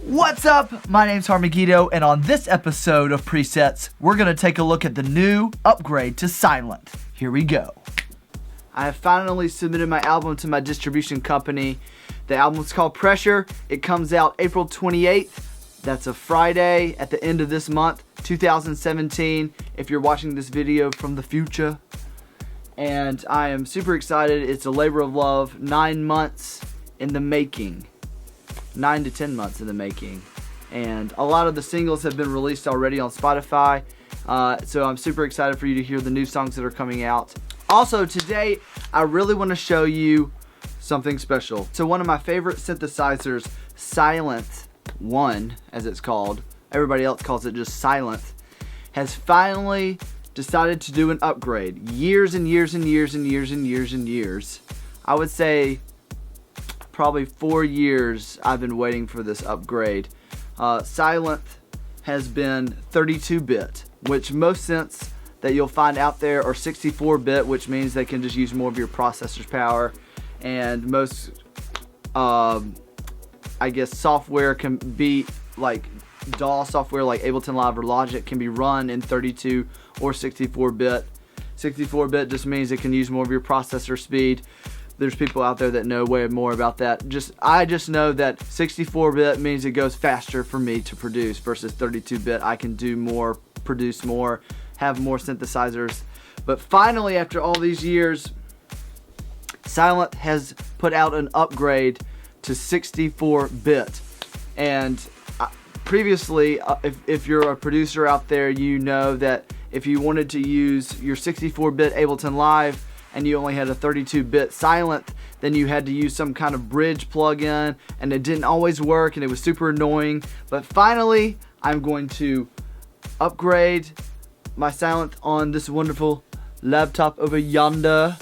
What's up? My name's Megiddo, and on this episode of Presets, we're going to take a look at the new upgrade to Sylenth. Here we go. I have finally submitted my album to my distribution company. The album is called Pressure. It comes out April 28th. That's a Friday at the end of this month, 2017, if you're watching this video from the future. And I am super excited. It's a labor of love, 9 months in the making. 9 to 10 months in the making, and a lot of the singles have been released already on Spotify, so I'm super excited for you to hear the new songs that are coming out. Also today I really want to show you something special. So one of my favorite synthesizers, Sylenth 1 as it's called, everybody else calls it just Sylenth, has finally decided to do an upgrade. Years and years and years and years and years and years, I would say probably 4 years I've been waiting for this upgrade. Sylenth has been 32-bit, which most synths that you'll find out there are 64-bit, which means they can just use more of your processor's power, and most I guess software can be like DAW software like Ableton Live or Logic can be run in 32 or 64-bit. 64-bit just means it can use more of your processor speed. There's people out there that know way more about that. I just know that 64-bit means it goes faster for me to produce versus 32-bit. I can do more, produce more, have more synthesizers. But finally, after all these years, Sylenth has put out an upgrade to 64-bit. And previously, if you're a producer out there, you know that if you wanted to use your 64-bit Ableton Live and you only had a 32-bit Sylenth, then you had to use some kind of bridge plugin, and it didn't always work, and it was super annoying. But finally, I'm going to upgrade my Sylenth on this wonderful laptop over yonder,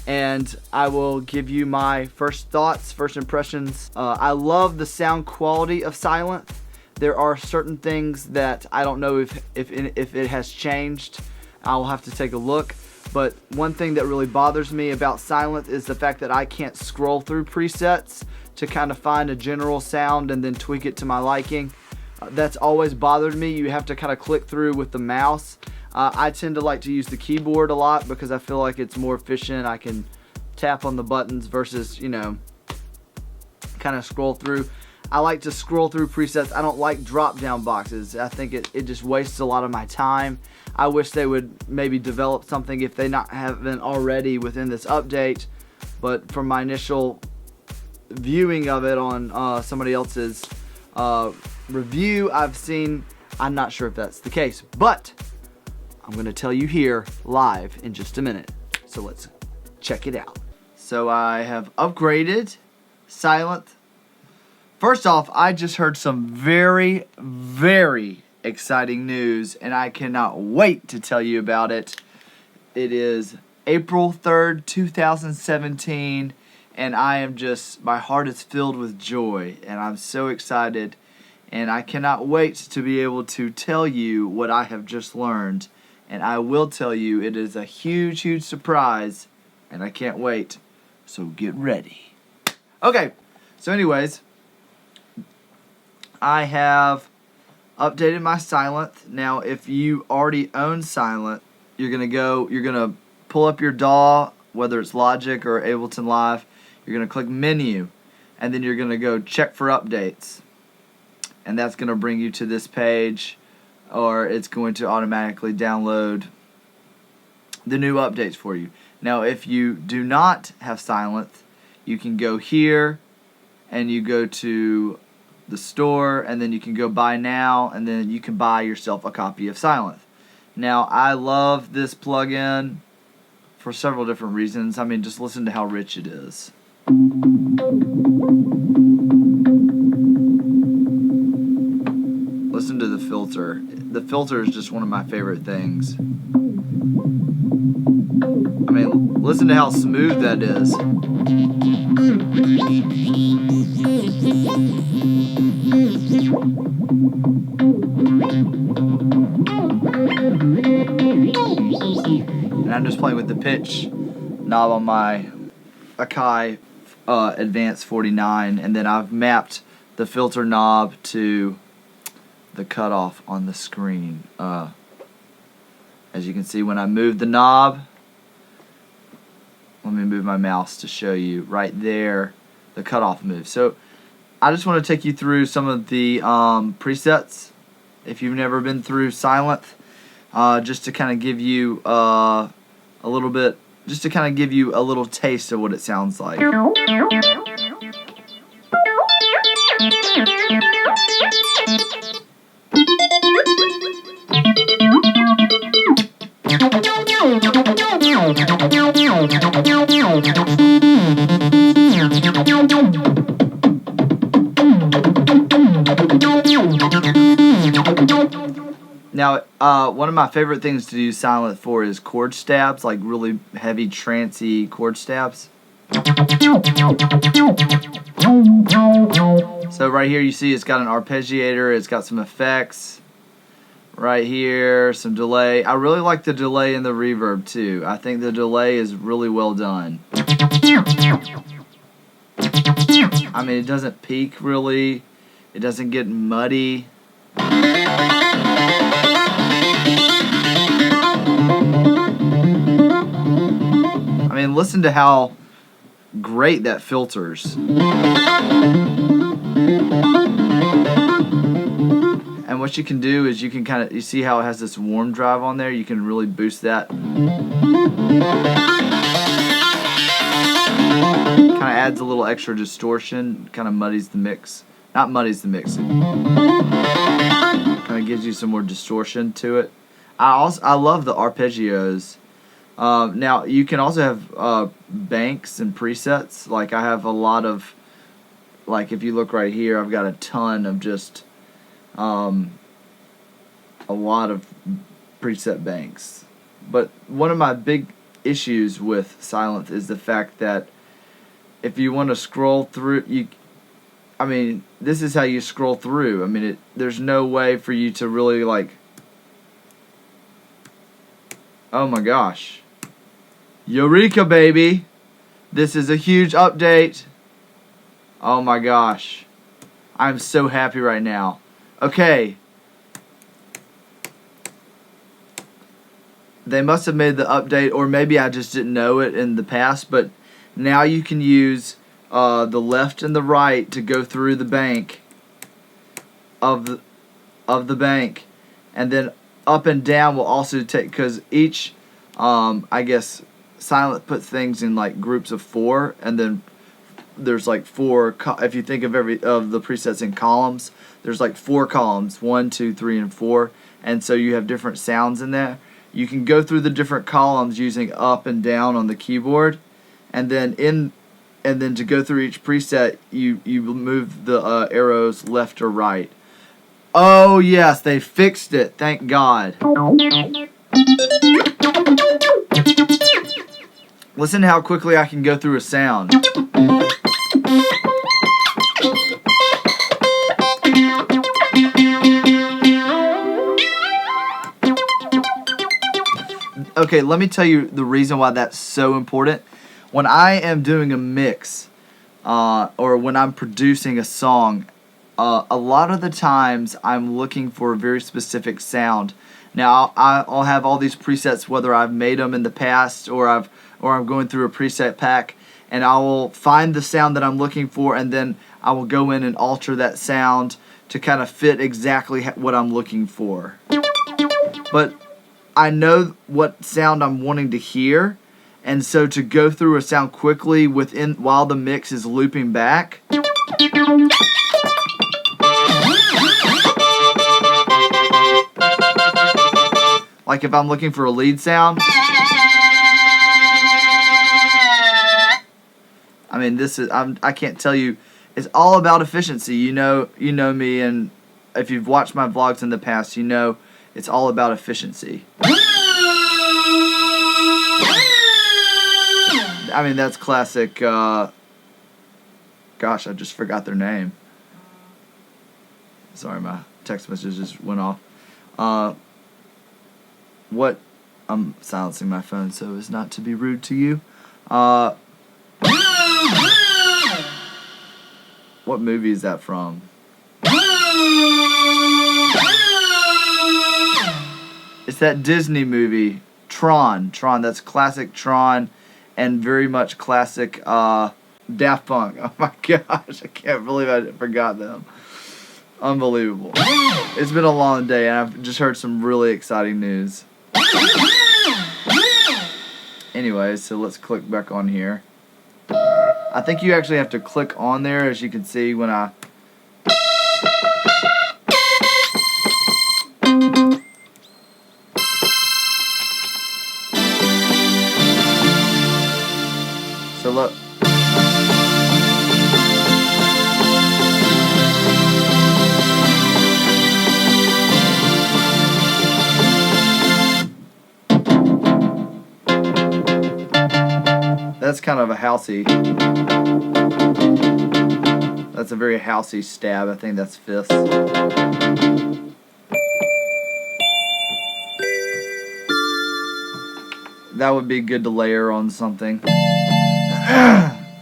and I will give you my first thoughts, first impressions. I love the sound quality of Sylenth. There are certain things that I don't know if it has changed. I'll have to take a look. But one thing that really bothers me about Sylenth is the fact that I can't scroll through presets to kind of find a general sound and then tweak it to my liking. That's always bothered me. You have to kind of click through with the mouse. I tend to like to use the keyboard a lot because I feel like it's more efficient. I can tap on the buttons versus, you know, kind of scroll through. I like to scroll through presets. I don't like drop down boxes. I think it just wastes a lot of my time. I wish they would maybe develop something if they haven't already within this update. But from my initial viewing of it on somebody else's review, I'm not sure if that's the case. But I'm going to tell you here live in just a minute. So let's check it out. So I have upgraded Sylenth. First off, I just heard some very, very exciting news, and I cannot wait to tell you about it. It is April 3rd, 2017, and my heart is filled with joy, and I'm so excited, and I cannot wait to be able to tell you what I have just learned, and I will tell you it is a huge, huge surprise, and I can't wait, so get ready. Okay, so anyways, I have updated my Sylenth. Now, if you already own Sylenth, you're gonna pull up your DAW, whether it's Logic or Ableton Live. You're gonna click Menu, and then you're gonna go Check for Updates, and that's gonna bring you to this page, or it's going to automatically download the new updates for you. Now, if you do not have Sylenth, you can go here, and you go to the store, and then you can go buy now, and then you can buy yourself a copy of Sylenth. Now, I love this plugin for several different reasons. I mean, just listen to how rich it is. Listen to the filter. The filter is just one of my favorite things. I mean, listen to how smooth that is. And I'm just playing with the pitch knob on my Akai Advanced 49, and then I've mapped the the filter knob to the cutoff on the screen. As you can see, when I move the knob, let me move my mouse to show you right there, the cutoff moves. So I just want to take you through some of the presets if you've never been through Sylenth, just to kind of give you a little bit, just to kind of give you a little taste of what it sounds like. Now, one of my favorite things to use Sylenth for is chord stabs, like really heavy, trancey chord stabs. So right here you see it's got an arpeggiator, it's got some effects. Right here, some delay. I really like the delay and the reverb too. I think the delay is really well done. I mean, it doesn't peak really. It doesn't get muddy. I mean, listen to how great that filters. And what you can do is you can kind of, you see how it has this warm drive on there? You can really boost that. Kind of adds a little extra distortion, kind of muddies the mix. Not muddies the mix. Kind of gives you some more distortion to it. I love the arpeggios. Now you can also have banks and presets. Like I have a lot of, like if you look right here, I've got a ton of just a lot of preset banks. But one of my big issues with Sylenth is the fact that if you want to scroll through, I mean, this is how you scroll through. I mean, there's no way for you to really like, oh my gosh. Eureka, baby. This is a huge update. Oh my gosh. I'm so happy right now. Okay. They must have made the update, or maybe I just didn't know it in the past, but now you can use the left and the right to go through the bank of the bank, and then up and down will also take, because each I guess Sylenth puts things in like groups of 4, and then there's like 4, if you think of the presets in columns, there's like 4 columns, 1, 2, 3, and 4, and so you have different sounds in there. You can go through the different columns using up and down on the keyboard, and then to go through each preset, you move the arrows left or right. Oh yes, they fixed it. Thank God. Listen to how quickly I can go through a sound. Okay, let me tell you the reason why that's so important. When I am doing a mix, or when I'm producing a song, a lot of the times I'm looking for a very specific sound. Now I'll have all these presets, whether I've made them in the past or I'm going through a preset pack, and I will find the sound that I'm looking for, and then I will go in and alter that sound to kind of fit exactly what I'm looking for. But I know what sound I'm wanting to hear, and so to go through a sound quickly while the mix is looping back, like if I'm looking for a lead sound, I mean, I can't tell you, it's all about efficiency. You know me, and if you've watched my vlogs in the past, you know it's all about efficiency. I mean, that's classic. Gosh, I just forgot their name. Sorry, my text message just went off. I'm silencing my phone so as not to be rude to you. What movie is that from? It's that Disney movie, Tron. Tron, that's classic Tron and very much classic Daft Punk. Oh my gosh, I can't believe I forgot them. Unbelievable. It's been a long day and I've just heard some really exciting news. Anyway, so let's click back on here. I think you actually have to click on there, as you can see when I... So look. That's kind of a housey. That's a very housey stab. I think that's fifths. That would be good to layer on something.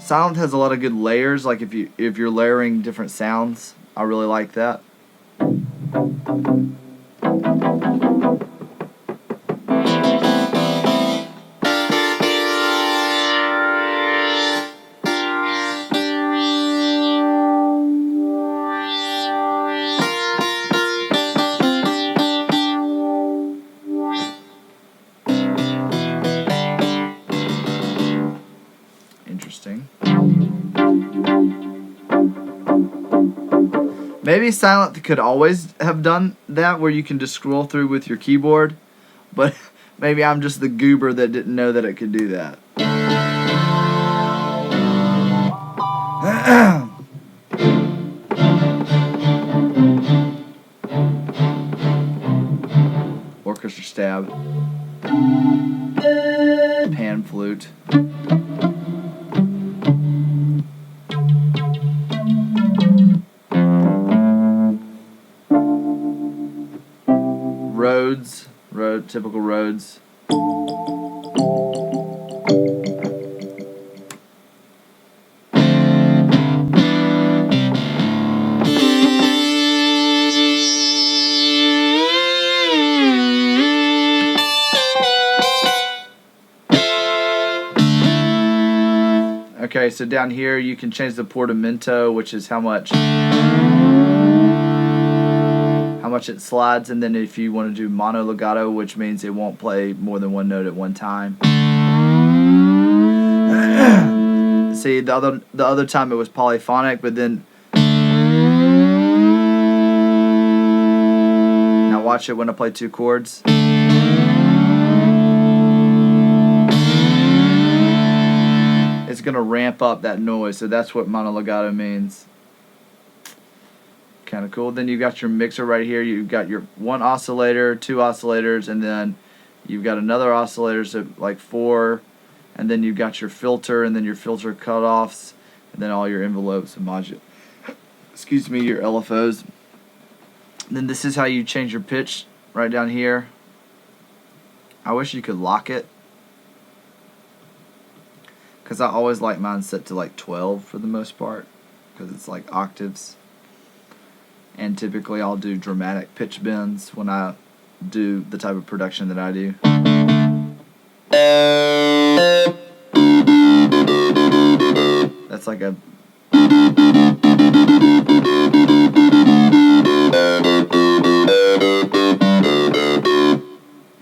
Sylenth has a lot of good layers. Like if you're layering different sounds, I really like that. Interesting. Maybe Sylenth could always have done that, where you can just scroll through with your keyboard, but maybe I'm just the goober that didn't know that it could do that. Orchestra stab. Pan flute. Rhodes, typical Rhodes. Okay, so down here you can change the portamento, which is how much it slides, and then if you want to do mono legato, which means it won't play more than one note at one time. See, the other time it was polyphonic, but then now watch it when I play two chords. It's gonna ramp up that noise, so that's what mono legato means. Kind of cool. Then you got your mixer right here. You've got your one oscillator, two oscillators, and then you've got another oscillator, so like four, and then you've got your filter, and then your filter cutoffs, and then all your envelopes and your LFOs. And then this is how you change your pitch right down here. I wish you could lock it, because I always like mine set to like 12 for the most part, because it's like octaves. And typically I'll do dramatic pitch bends when I do the type of production that I do. That's like a...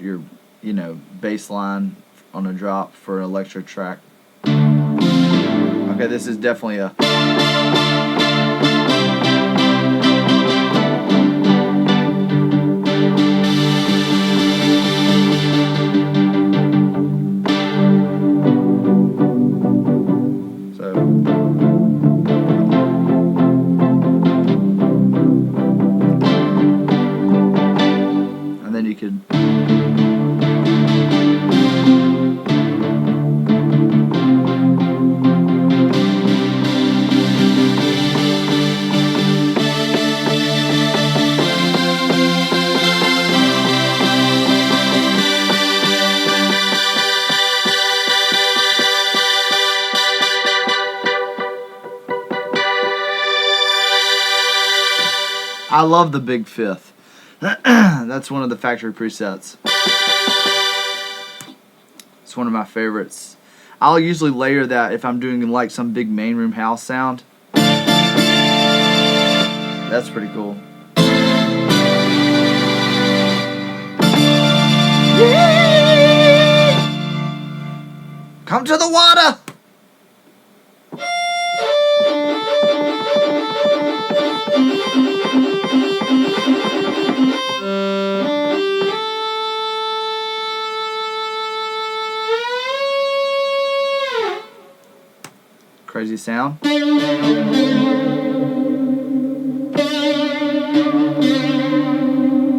your, bass line on a drop for an electric track. Okay, this is definitely a... And then you could... I love the big fifth. That's one of the factory presets. It's one of my favorites. I'll usually layer that if I'm doing like some big main room house sound. That's pretty cool. Come to the water! Crazy sound. It's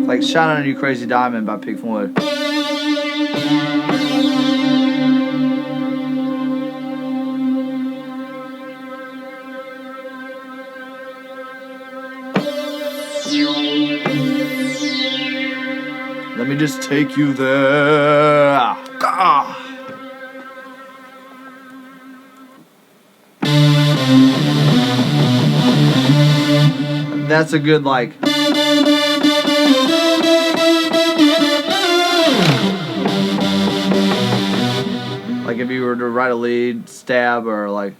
like Shine on You Crazy Diamond by Pink Floyd. Let me just take you there. Ah. That's a good like. Like if you were to write a lead, stab, or like.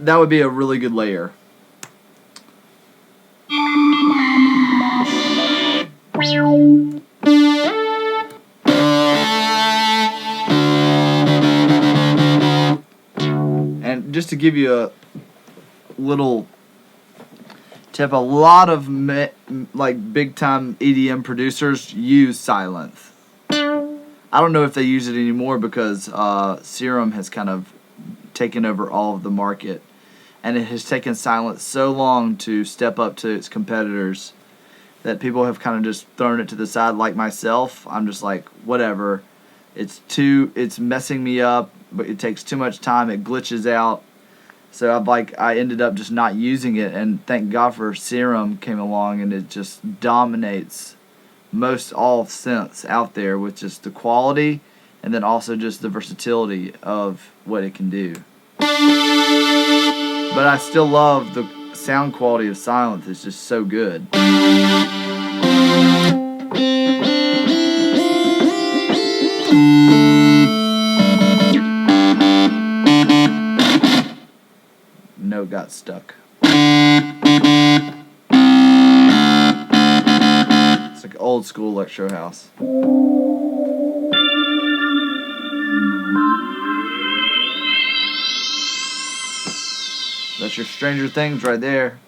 That would be a really good layer. And just to give you a little tip, a lot of like big time EDM producers use Sylenth. I don't know if they use it anymore because Serum has kind of taken over all of the market, and it has taken Sylenth so long to step up to its competitors that people have kind of just thrown it to the side. Like myself, I'm just like, whatever. It's messing me up, but it takes too much time. It glitches out. So I ended up just not using it, and thank God for Serum came along, and it just dominates most all synths out there with just the quality and then also just the versatility of what it can do. But I still love the sound quality of Sylenth. It's just so good. Note got stuck. It's like old school electro house. That's your Stranger Things right there.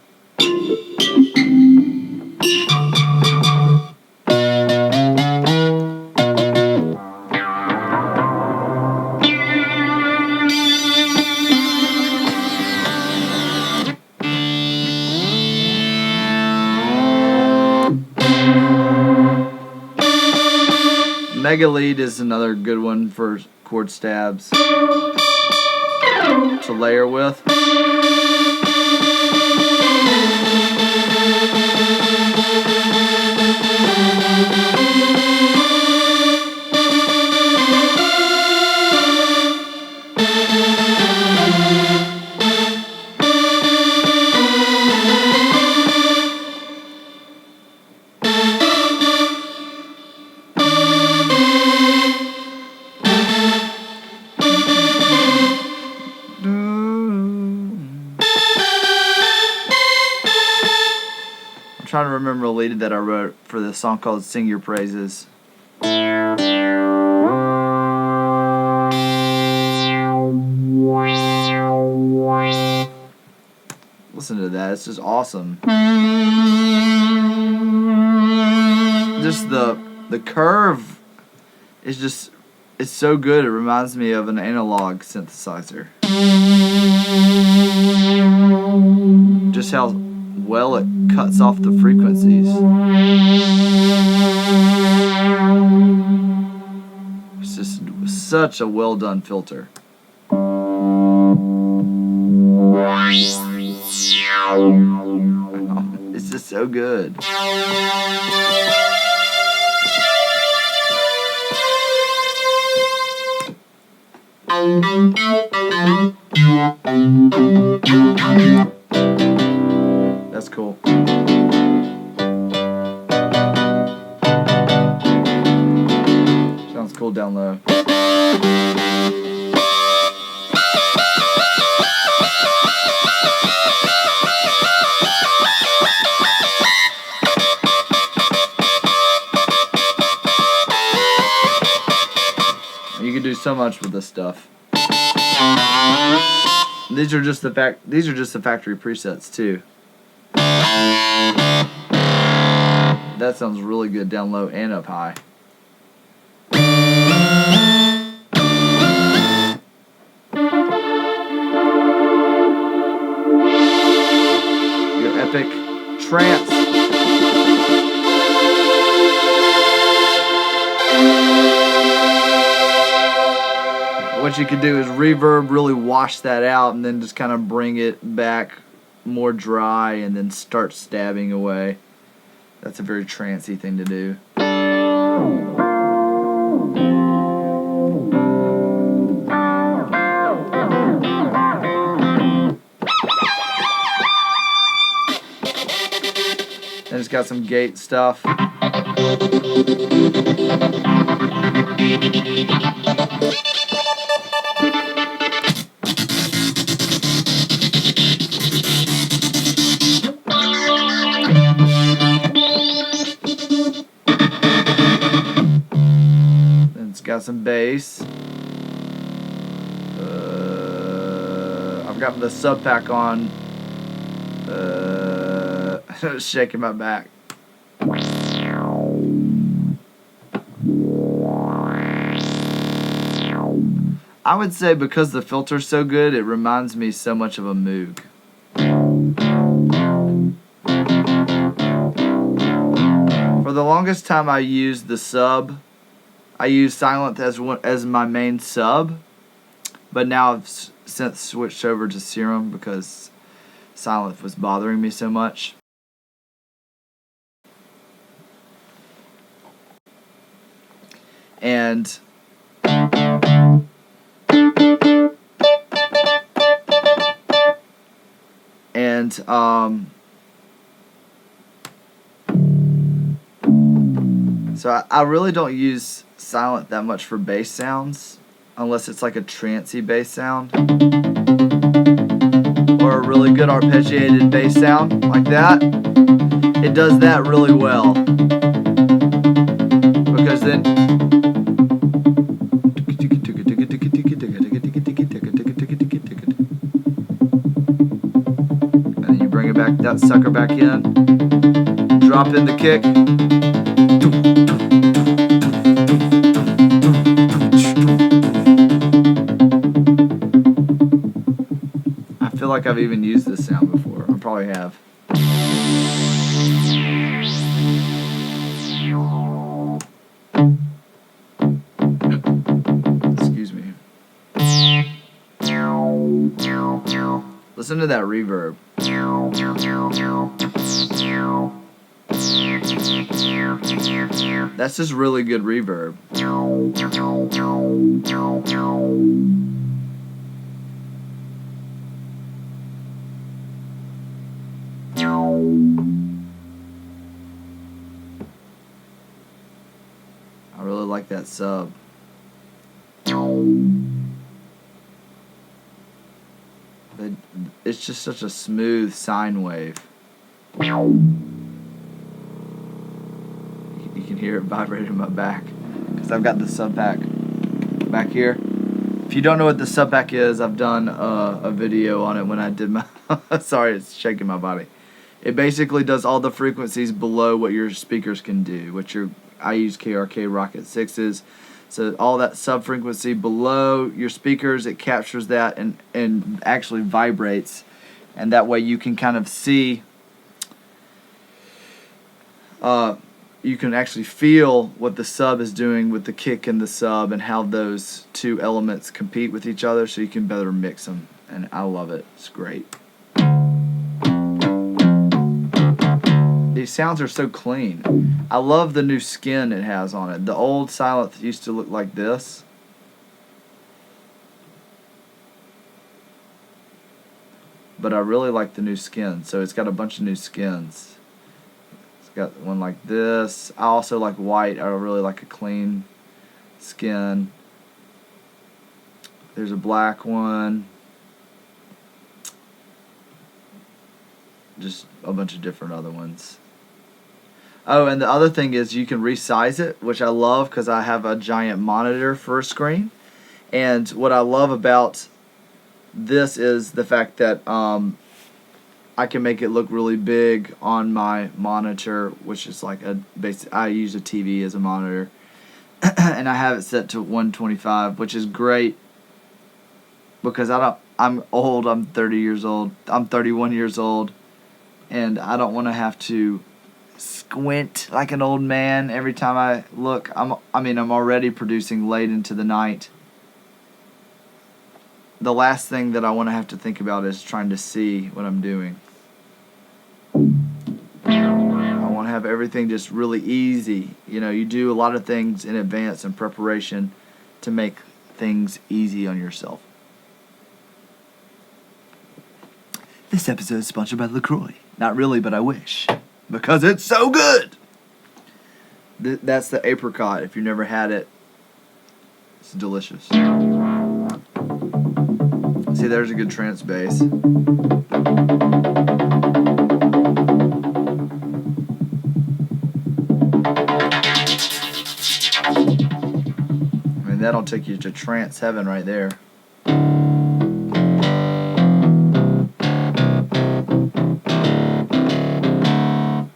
Megiddo is another good one for chord stabs to layer with. I'm trying to remember a lead that I wrote for this song called Sing Your Praises. Listen to that, it's just awesome. Just the curve is just, it's so good. It reminds me of an analog synthesizer. Just how well it cuts off the frequencies. It's just such a well done filter. It's just so good. That's cool. Sounds cool down low. You can do so much with this stuff. These are just the factory presets too. That sounds really good down low and up high. Your epic trance. What you could do is reverb, really wash that out, and then just kind of bring it back more dry and then start stabbing away. That's a very trancey thing to do. Then it's got some gate stuff. Got some bass. I've got the sub pack on. Shaking my back. I would say because the filter's so good, it reminds me so much of a Moog. For the longest time, I used the sub. I use Sylenth as my main sub, but now I've since switched over to Serum because Sylenth was bothering me so much. And so I really don't use Sylenth that much for bass sounds, unless it's like a trancey bass sound or a really good arpeggiated bass sound like that. It does that really well because then and then you bring it back, that sucker back in, drop in the kick. I feel like I've even used this sound before. I probably have. Excuse me. Listen to that reverb. That's just really good reverb. I really like that sub. It's just such a smooth sine wave. You can hear it vibrating in my back because I've got the sub pack back here. If you don't know what the sub pack is, I've done a video on it when I did my sorry, it's shaking my body. It basically does all the frequencies below what your speakers can do. I use KRK Rocket 6s. So all that sub frequency below your speakers, it captures that and actually vibrates, and that way you can kind of see, you can actually feel what the sub is doing with the kick and the sub and how those two elements compete with each other, so you can better mix them. and I love it. It's great. These sounds are so clean. I love the new skin it has on it. The old Sylenth used to look like this. But I really like the new skin. So it's got a bunch of new skins. It's got one like this. I also like white. I really like a clean skin. There's a black one. Just a bunch of different other ones. Oh, and the other thing is you can resize it, which I love because I have a giant monitor for a screen. And what I love about this is the fact that I can make it look really big on my monitor, which is like a basic. I use a TV as a monitor, and I have it set to 125, which is great because I'm old. I'm 30 years old. I'm 31 years old, and I don't want to have to squint like an old man every time I look. I'm already producing late into the night. The last thing that I want to have to think about is trying to see what I'm doing. I want to have everything just really easy. You know, you do a lot of things in advance and preparation to make things easy on yourself. This episode is sponsored by LaCroix. Not really, but I wish. Because it's so good! That's the apricot. If you've never had it, it's delicious. See, there's a good trance bass. I mean, that'll take you to trance heaven right there.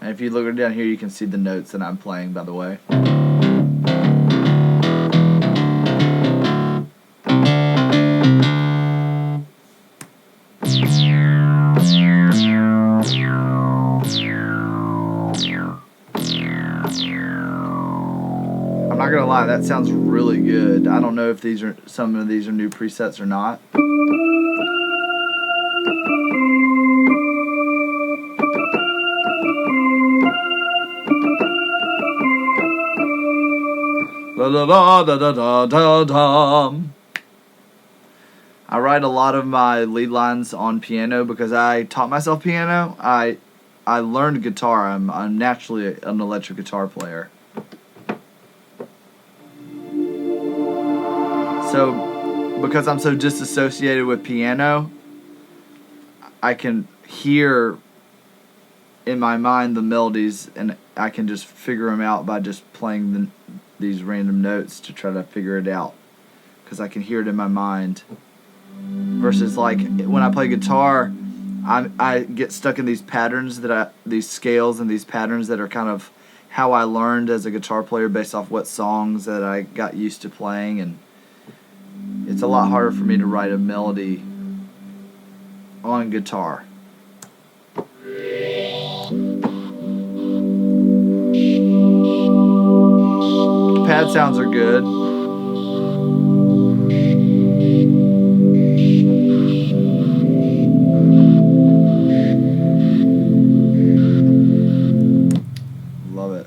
And if you look down here, you can see the notes that I'm playing, by the way. I'm not gonna lie, that sounds really good. I don't know if some of these are new presets or not. Da da da da da da da. I write a lot of my lead lines on piano because I taught myself piano. I learned guitar. I'm naturally an electric guitar player. So, because I'm so disassociated with piano, I can hear in my mind the melodies, and I can just figure them out by just playing these random notes to try to figure it out, because I can hear it in my mind. Versus like when I play guitar, I get stuck in these patterns these scales and these patterns that are kind of how I learned as a guitar player based off what songs that I got used to playing, and it's a lot harder for me to write a melody on guitar. Pad sounds are good. Love it.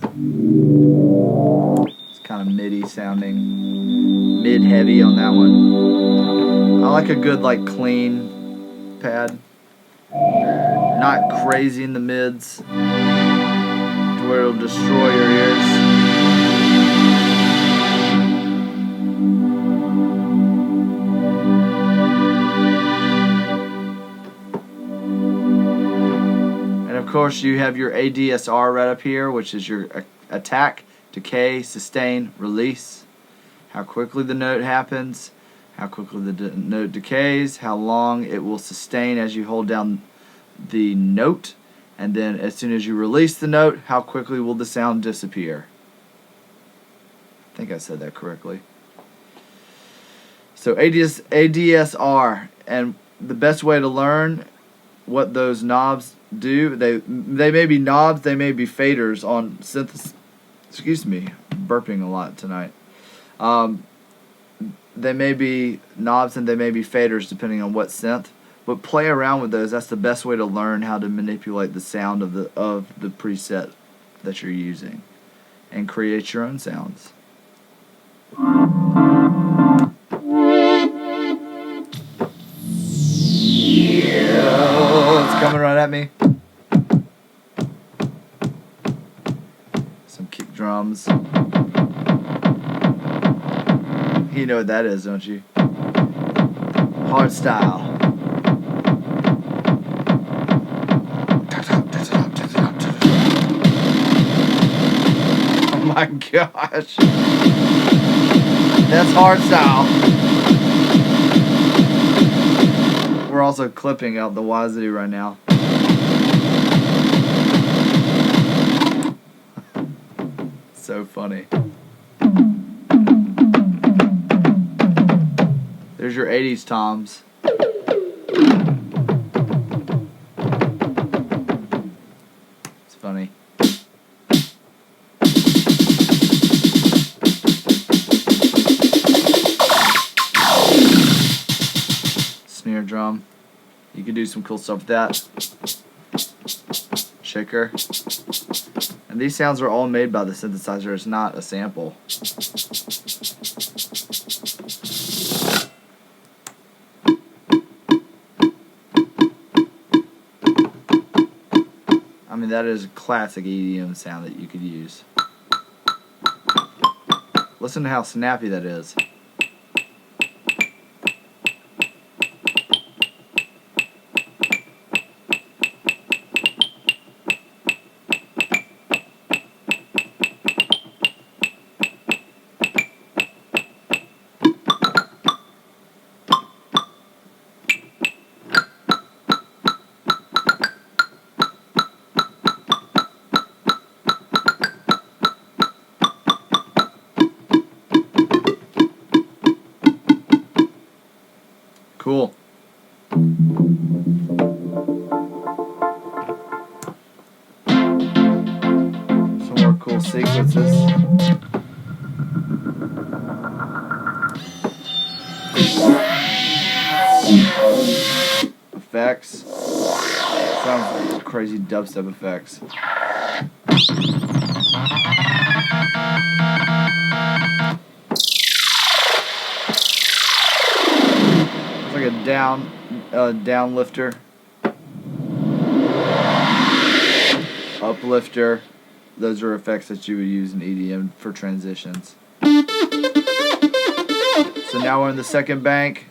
It's kind of MIDI sounding. Mid-heavy on that one. I like a good, like, clean pad. Not crazy in the mids to where it'll destroy your ears. Of course, you have your ADSR right up here, which is your attack, decay, sustain, release. How quickly the note happens, how quickly the note decays, how long it will sustain as you hold down the note, and then as soon as you release the note, how quickly will the sound disappear. I think I said that correctly. So ADSR, and the best way to learn what those knobs do, they may be knobs, they may be faders on synth. Excuse me, burping a lot tonight. they may be knobs and they may be faders depending on what synth. But play around with those. That's the best way to learn how to manipulate the sound of the preset that you're using, and create your own sounds. Oh, it's coming right at me. Some kick drums. You know what that is, don't you? Hard style. Oh my gosh. That's hard style. We're also clipping out the Wazoo right now. So funny. There's your 80s toms. It's funny. Snare drum. You can do some cool stuff with that. Shaker. And these sounds are all made by the synthesizer. It's not a sample. I mean, that is a classic EDM sound that you could use. Listen to how snappy that is. Cool. Some more cool sequences. Effects. Sounds like crazy dubstep effects. It's like a down lifter, uplifter. Those are effects that you would use in EDM for transitions. So now we're in the second bank.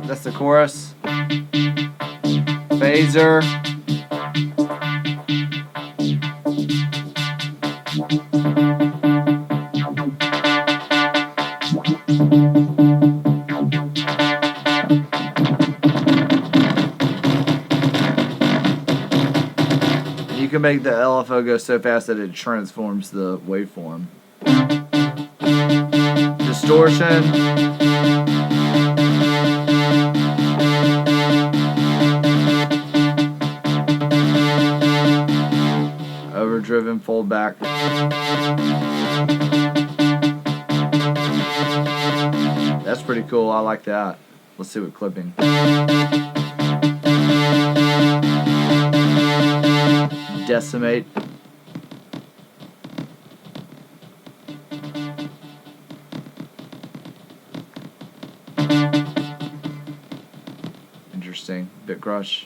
That's the chorus. Phaser. You can make the LFO go so fast that it transforms the waveform. Distortion. Overdriven foldback. That's pretty cool. I like that. Let's see what clipping. Decimate. Interesting. Bit crush.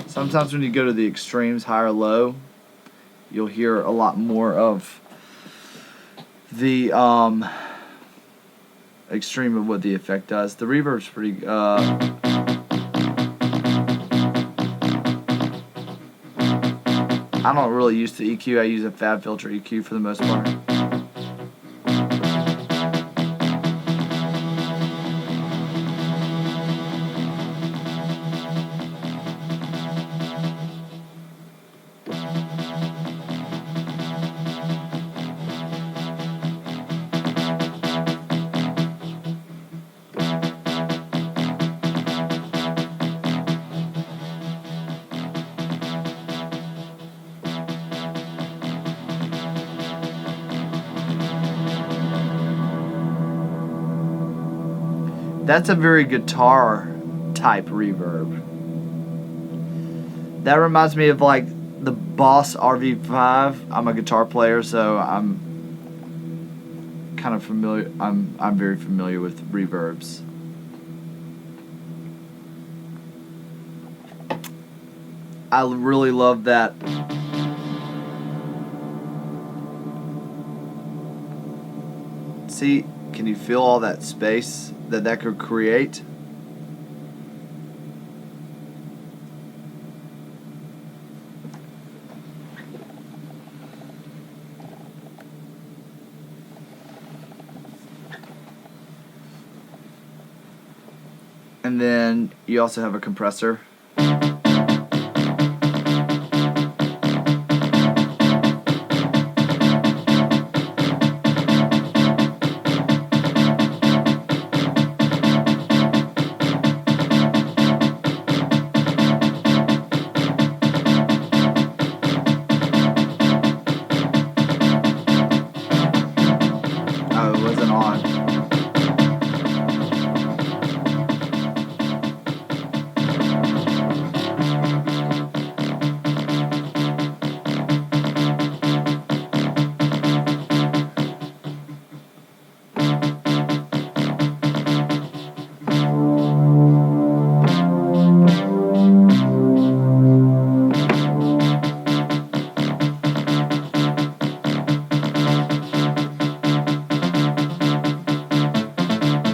Sometimes when you go to the extremes, high or low, you'll hear a lot more of the extreme of what the effect does. The reverb's pretty. I don't really use the EQ. I use a Fab Filter EQ for the most part. That's a very guitar type reverb. That reminds me of like the Boss RV5. I'm a guitar player, so I'm kind of familiar. I'm very familiar with reverbs. I really love that. See, can you feel all that space that could create? And then you also have a compressor. Oh, it wasn't on.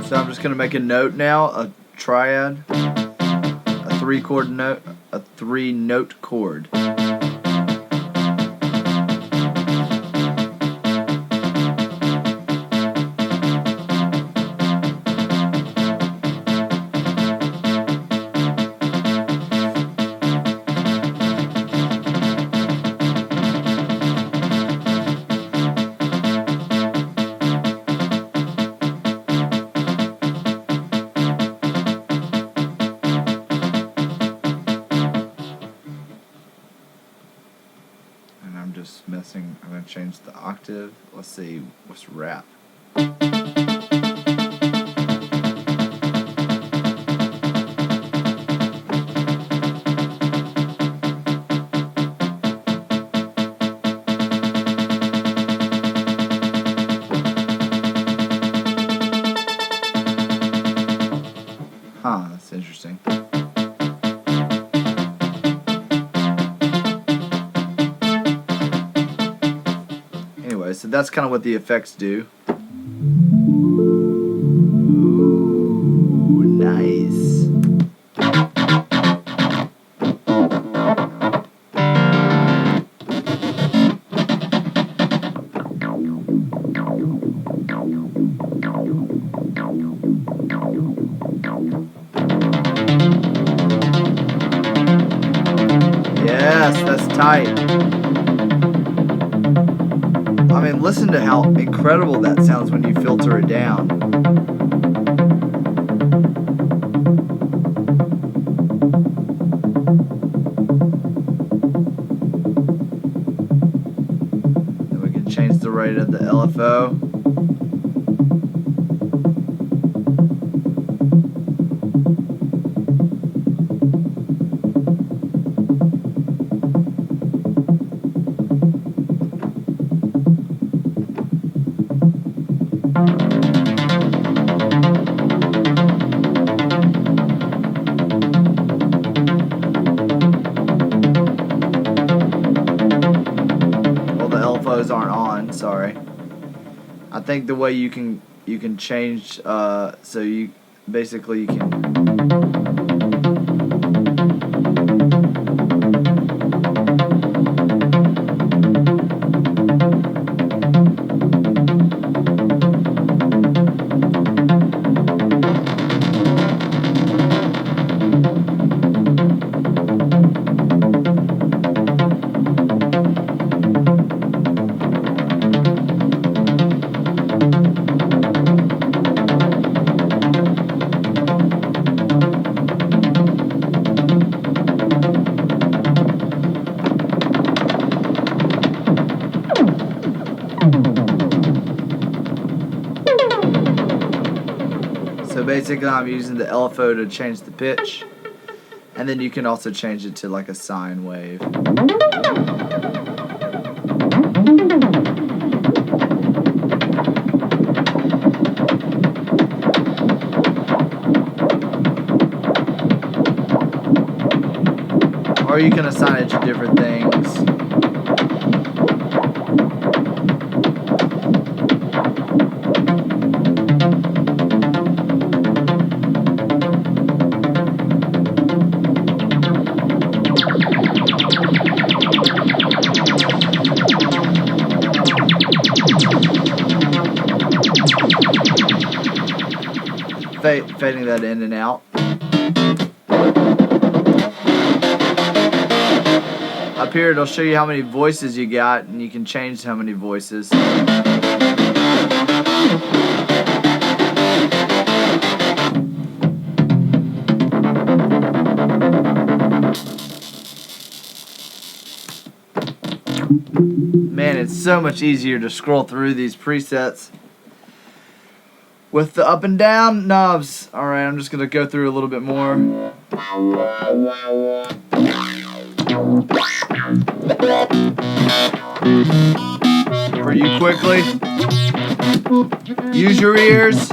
So I'm just gonna make a note now, a triad, a three-chord note, a three-note chord. I'm just messing. I'm going to change the octave. Let's see. What's rap? Huh, that's interesting. Anyway, so that's kind of what the effects do. Ooh, nice. Yes, that's tight. I mean, listen to how incredible that sounds when you filter it down. Then we can change the rate of the LFO. Well, the LFOs aren't on, sorry. I think the way you can you can change, so you basically you can So basically I'm using the LFO to change the pitch, and then you can also change it to like a sine wave. Or you can assign it to different things. Fading that in and out. Up here it'll show you how many voices you got, and you can change how many voices. Man, it's so much easier to scroll through these presets with the up and down knobs. Alright, I'm just going to go through a little bit more. For you quickly, use your ears.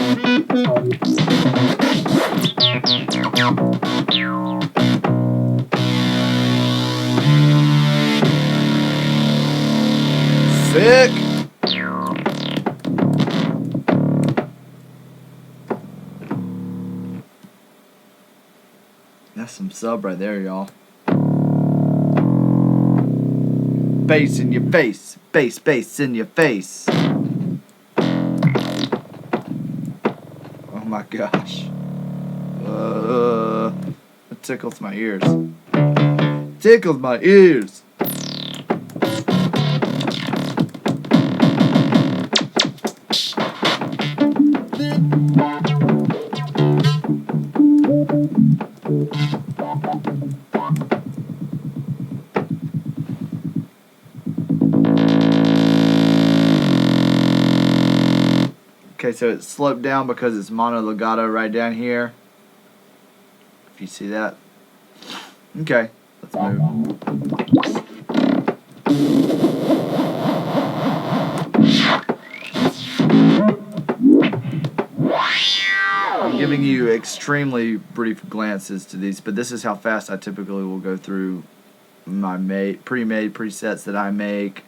Sick. That's some sub right there, y'all. Bass in your face. Bass, bass in your face. Oh my gosh. It tickles my ears. Tickles my ears. Okay, so it's sloped down because it's mono legato right down here. If you see that. Okay, let's move. I'm giving you extremely brief glances to these, but this is how fast I typically will go through my pre-made presets that I make.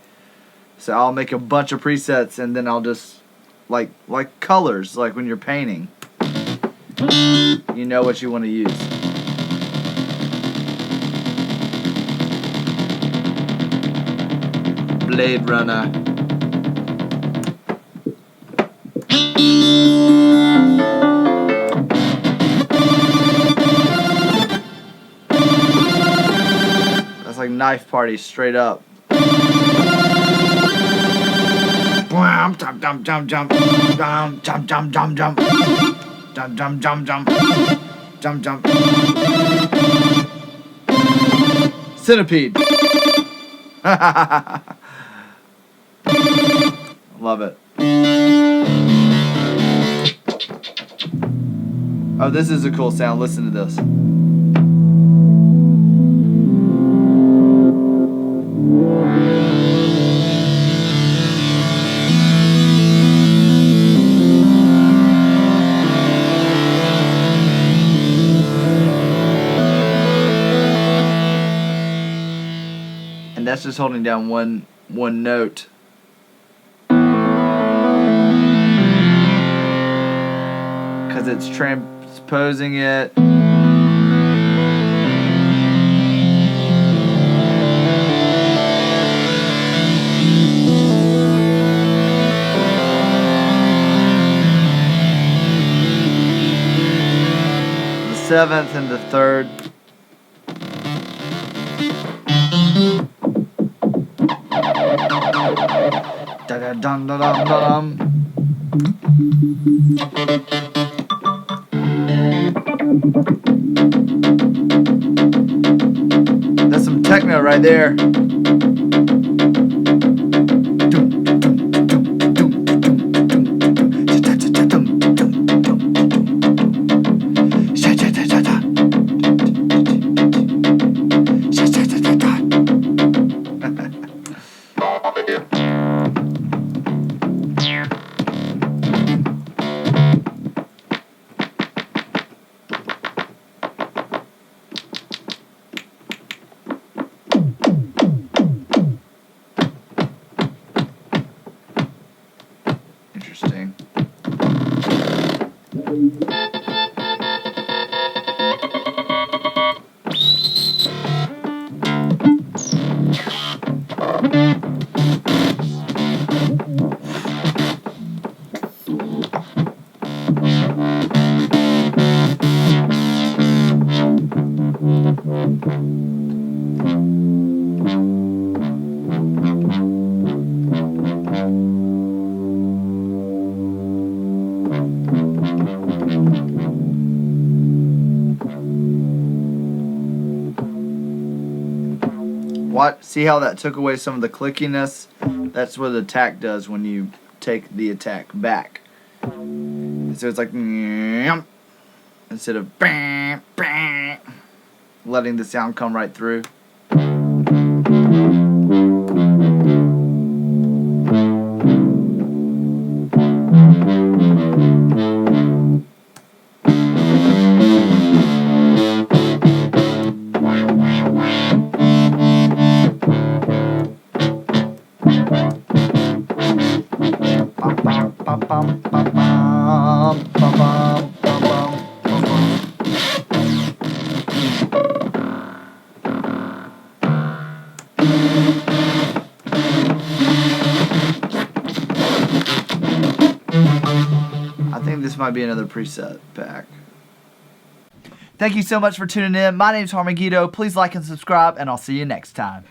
So I'll make a bunch of presets, and then I'll just like colors, like when you're painting, you know what you want to use. Blade Runner. That's like Knife Party straight up. Jump, jump, jump, jump, jump, jump, jump, jump, jump, jump, jump, jump, jump, jump, jump. Centipede. Love it. Oh, this is a cool sound. Listen to this. And that's just holding down one note. because it's transposing it. The seventh and the third. Da da dum da dum dum. That's some techno right there. Interesting. What? See how that took away some of the clickiness? That's what the attack does when you take the attack back. So it's like instead of letting the sound come right through. I think this might be another preset pack. Thank you so much for tuning in. My name's Megiddo. Please like and subscribe, and I'll see you next time.